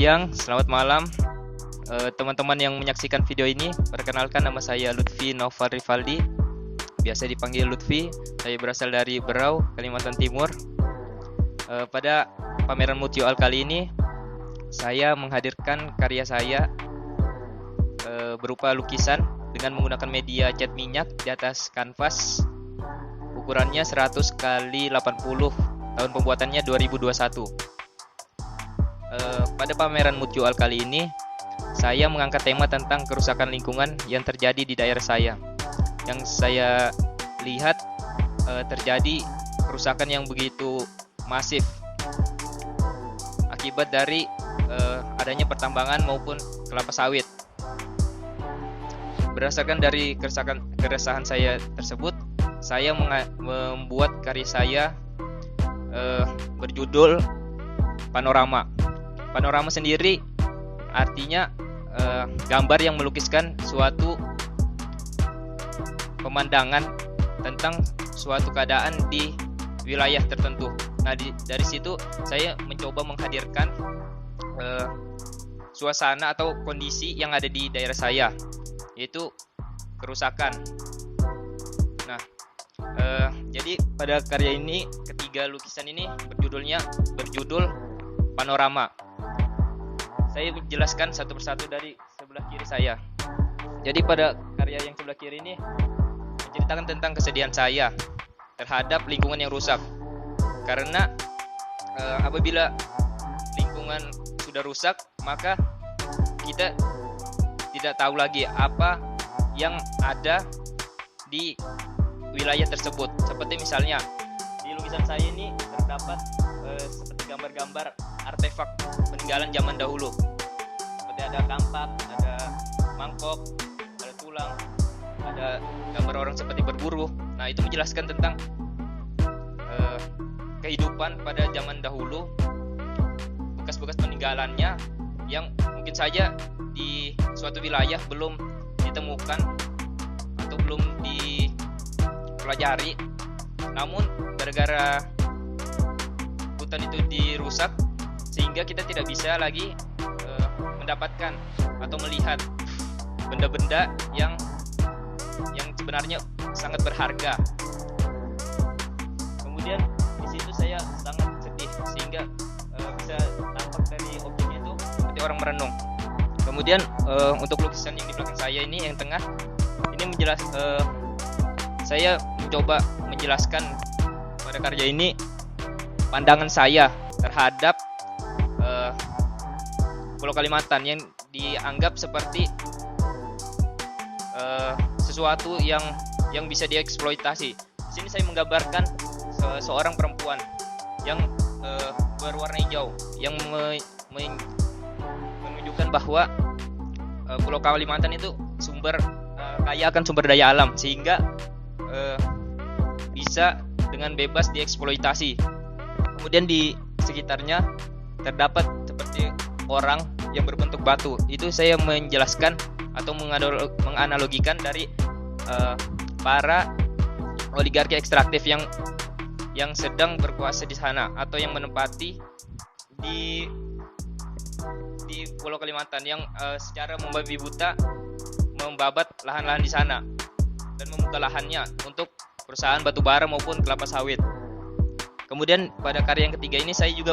siang, selamat malam teman-teman yang menyaksikan video ini. Perkenalkan, nama saya Lutfi Noval Rivaldi, biasa dipanggil Lutfi. Saya berasal dari Berau, Kalimantan Timur. Pada pameran Mutual kali ini, saya menghadirkan karya saya berupa lukisan dengan menggunakan media cat minyak di atas kanvas. Ukurannya 100 x 80, tahun pembuatannya 2021. Pada pameran Mutual kali ini, saya mengangkat tema tentang kerusakan lingkungan yang terjadi di daerah saya. Yang saya lihat terjadi kerusakan yang begitu masif akibat dari adanya pertambangan maupun kelapa sawit. Berdasarkan dari keresahan saya tersebut, saya membuat karya saya berjudul Panorama. Panorama sendiri artinya gambar yang melukiskan suatu pemandangan tentang suatu keadaan di wilayah tertentu. Nah, dari situ saya mencoba menghadirkan suasana atau kondisi yang ada di daerah saya, yaitu kerusakan. Nah, jadi pada karya ini, ketiga lukisan ini berjudul Panorama. Saya menjelaskan satu persatu dari sebelah kiri saya. Jadi pada karya yang sebelah kiri ini menceritakan tentang kesedihan saya terhadap lingkungan yang rusak. Karena apabila lingkungan sudah rusak, maka kita tidak tahu lagi apa yang ada di wilayah tersebut. Seperti misalnya di lukisan saya ini terdapat seperti gambar-gambar artefak peninggalan zaman dahulu. Seperti ada kampak, ada mangkok, ada tulang, ada gambar orang seperti berburu. Nah, itu menjelaskan tentang kehidupan pada zaman dahulu, bekas-bekas peninggalannya yang mungkin saja di suatu wilayah belum ditemukan atau belum dipelajari. Namun gara-gara hutan itu dirusak, sehingga kita tidak bisa lagi mendapatkan atau melihat benda-benda yang sebenarnya sangat berharga. Kemudian di situ saya sangat sedih, sehingga bisa tampak dari objeknya itu seperti orang merenung. Kemudian untuk lukisan yang di belakang saya ini, yang tengah ini saya mencoba menjelaskan pada karya ini pandangan saya terhadap Pulau Kalimantan yang dianggap seperti sesuatu yang bisa dieksploitasi. Di sini saya menggambarkan seorang perempuan yang berwarna hijau, yang menunjukkan bahwa Pulau Kalimantan itu kaya akan sumber daya alam, sehingga bisa dengan bebas dieksploitasi. Kemudian di sekitarnya terdapat seperti orang yang berbentuk batu. Itu saya menjelaskan atau menganalogikan dari para oligarki ekstraktif yang sedang berkuasa di sana, atau yang menempati di Pulau Kalimantan, yang secara membabi buta membabat lahan-lahan di sana dan membuka lahannya untuk perusahaan batubara maupun kelapa sawit. Kemudian pada karya yang ketiga ini, saya juga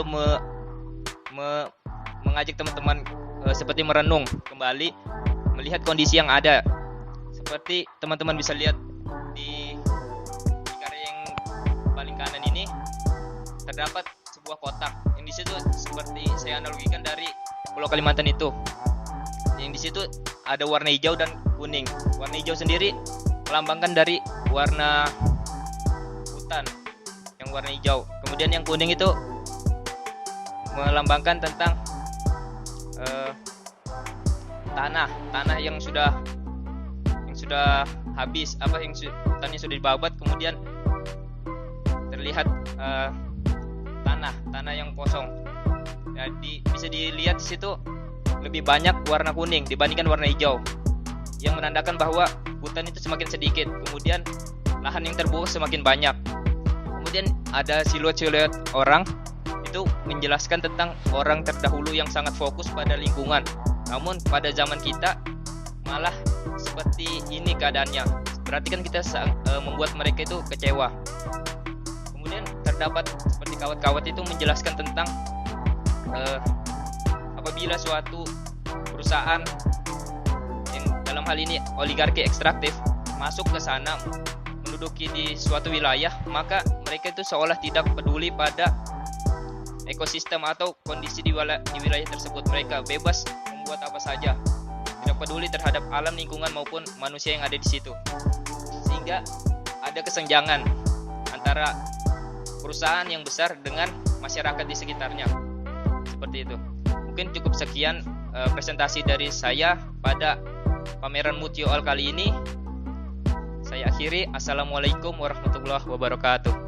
mengajak teman-teman seperti merenung kembali, melihat kondisi yang ada. Seperti teman-teman bisa lihat di karya yang paling kanan ini, terdapat sebuah kotak yang di situ seperti saya analogikan dari Pulau Kalimantan itu. Yang di situ ada warna hijau dan kuning. Warna hijau sendiri melambangkan dari warna hutan yang warna hijau. Kemudian yang kuning itu melambangkan tentang tanah yang sudah habis, hutannya sudah dibabat. Kemudian terlihat tanah yang kosong. Jadi bisa dilihat di situ lebih banyak warna kuning dibandingkan warna hijau, yang menandakan bahwa hutan itu semakin sedikit, kemudian lahan yang terbuka semakin banyak. Kemudian ada siluet-siluet orang, itu itu menjelaskan tentang orang terdahulu yang sangat fokus pada lingkungan. Namun pada zaman kita malah seperti ini keadaannya. Berarti kan kita membuat mereka itu kecewa. Kemudian terdapat seperti kawat-kawat itu menjelaskan tentang apabila suatu perusahaan yang dalam hal ini oligarki ekstraktif masuk ke sana, menduduki di suatu wilayah, maka mereka itu seolah tidak peduli pada ekosistem atau kondisi di wilayah tersebut. Mereka bebas membuat apa saja, tidak peduli terhadap alam lingkungan maupun manusia yang ada di situ, sehingga ada kesenjangan antara perusahaan yang besar dengan masyarakat di sekitarnya. Seperti itu. Mungkin cukup sekian presentasi dari saya pada pameran Mutio All kali ini. Saya akhiri. Assalamualaikum warahmatullahi wabarakatuh.